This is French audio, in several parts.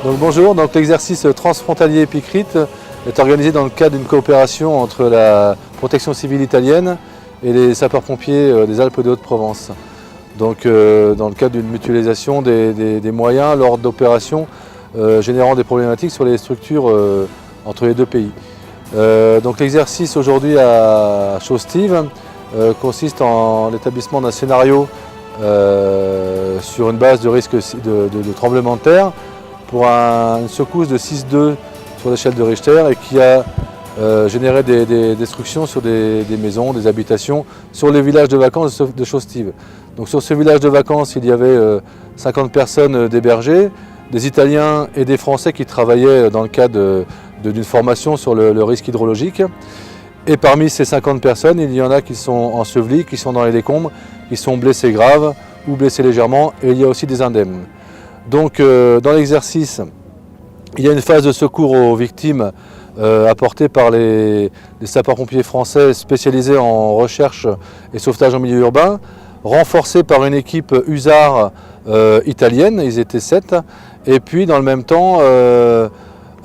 Donc bonjour, donc l'exercice transfrontalier Epicrite est organisé dans le cadre d'une coopération entre la protection civile italienne et les sapeurs-pompiers des Alpes de Haute-Provence. Donc dans le cadre d'une mutualisation des moyens lors d'opérations générant des problématiques sur les structures entre les deux pays. Donc l'exercice aujourd'hui à Chauve-Stive consiste en l'établissement d'un scénario sur une base de risque de tremblement de terre pour une secousse de 6,2 sur l'échelle de Richter et qui a généré des destructions sur des maisons, des habitations, sur le village de vacances de Chauve-Stive. Donc sur ce village de vacances, il y avait 50 personnes d'hébergés, des Italiens et des Français qui travaillaient dans le cadre d'une formation sur le risque hydrologique. Et parmi ces 50 personnes, il y en a qui sont ensevelies, qui sont dans les décombres, qui sont blessés graves ou blessés légèrement, et il y a aussi des indemnes. Donc dans l'exercice, il y a une phase de secours aux victimes apportée par les sapeurs-pompiers français spécialisés en recherche et sauvetage en milieu urbain, renforcée par une équipe USAR italienne, ils étaient 7, et puis dans le même temps,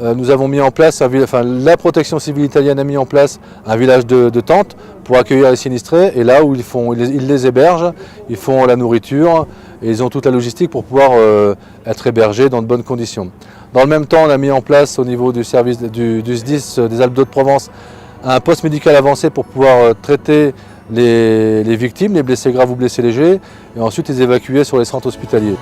nous avons mis en place, la protection civile italienne a mis en place un village de tentes pour accueillir les sinistrés, et là où ils les hébergent, ils font la nourriture et ils ont toute la logistique pour pouvoir être hébergés dans de bonnes conditions. Dans le même temps, on a mis en place au niveau du service du SDIS des Alpes de Haute-Provence un poste médical avancé pour pouvoir traiter les victimes, les blessés graves ou blessés légers, et ensuite les évacuer sur les centres hospitaliers.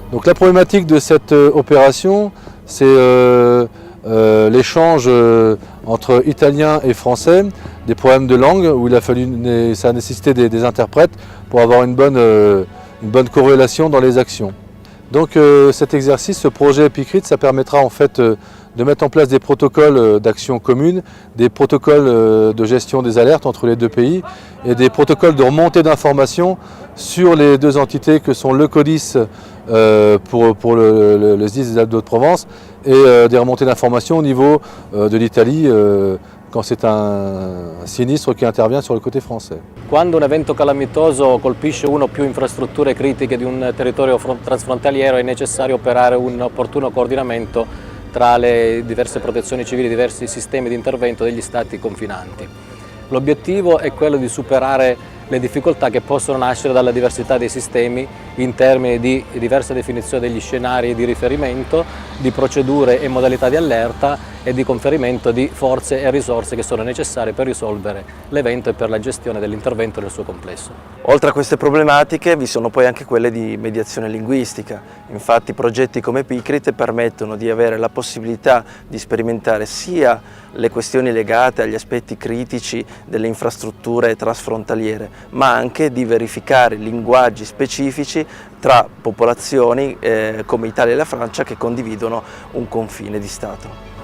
Donc la problématique de cette opération, c'est l'échange entre Italiens et Français, des problèmes de langue où ça a nécessité des interprètes pour avoir une bonne corrélation dans les actions. Donc cet exercice, ce projet Epicrite, ça permettra en fait de mettre en place des protocoles d'action commune, des protocoles de gestion des alertes entre les deux pays et des protocoles de remontée d'informations sur les deux entités que sont le CODIS pour le SDIS des Alpes de Haute-Provence et des remontées d'informations au niveau de l'Italie quand c'est un sinistre qui intervient sur le côté français. Quando un evento calamitoso colpisce una o più infrastrutture critiche di un territorio transfrontaliero è necessario operare un opportuno coordinamento tra le diverse protezioni civili, i diversi sistemi di intervento degli stati confinanti. L'obiettivo è quello di superare le difficoltà che possono nascere dalla diversità dei sistemi in termini di diversa definizione degli scenari di riferimento, di procedure e modalità di allerta e di conferimento di forze e risorse che sono necessarie per risolvere l'evento e per la gestione dell'intervento nel suo complesso. Oltre a queste problematiche vi sono poi anche quelle di mediazione linguistica. Infatti progetti come Epicrite permettono di avere la possibilità di sperimentare sia le questioni legate agli aspetti critici delle infrastrutture trasfrontaliere, ma anche di verificare linguaggi specifici tra popolazioni come Italia e la Francia che condividono un confine di Stato.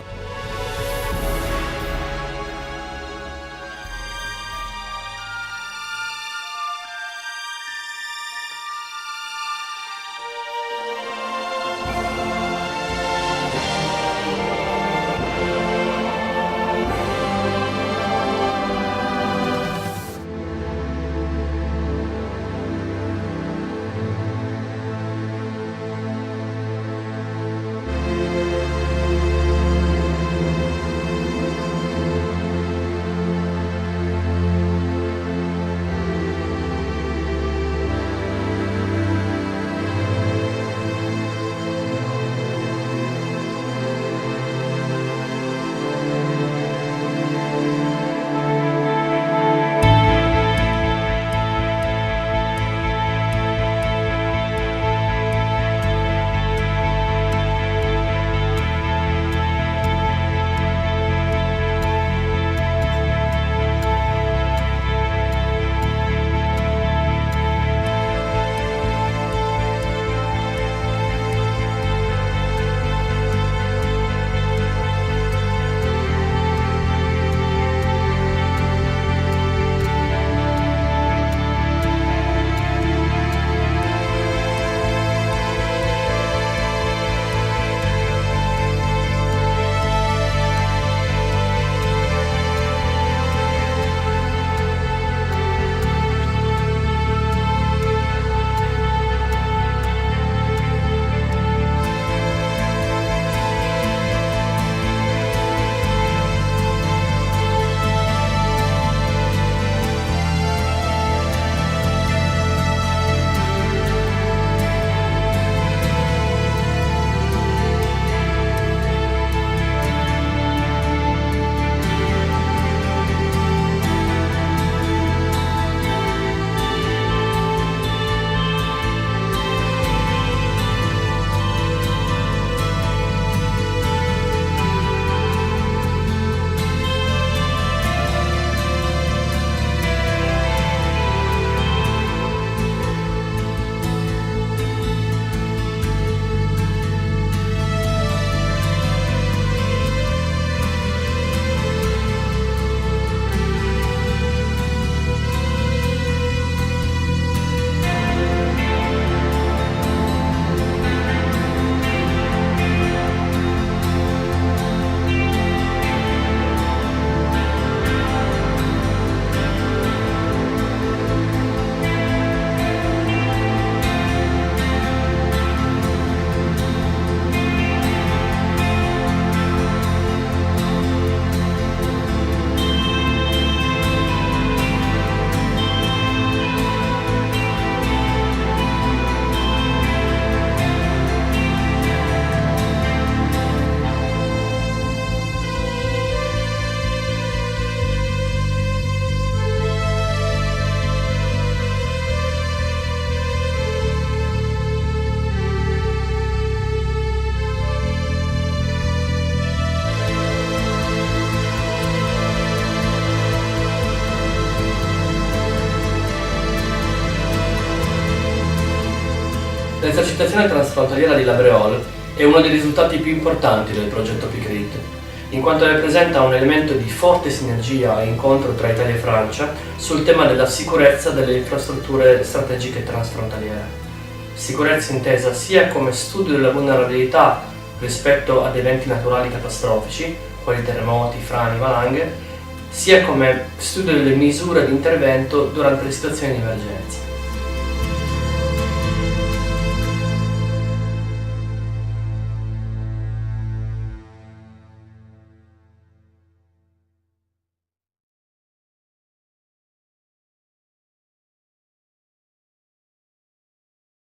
L'esercitazione transfrontaliera di Labréol è uno dei risultati più importanti del progetto PICRIT, in quanto rappresenta un elemento di forte sinergia e incontro tra Italia e Francia sul tema della sicurezza delle infrastrutture strategiche transfrontaliere. Sicurezza intesa sia come studio della vulnerabilità rispetto ad eventi naturali catastrofici, quali terremoti, frane, valanghe, sia come studio delle misure di intervento durante le situazioni di emergenza.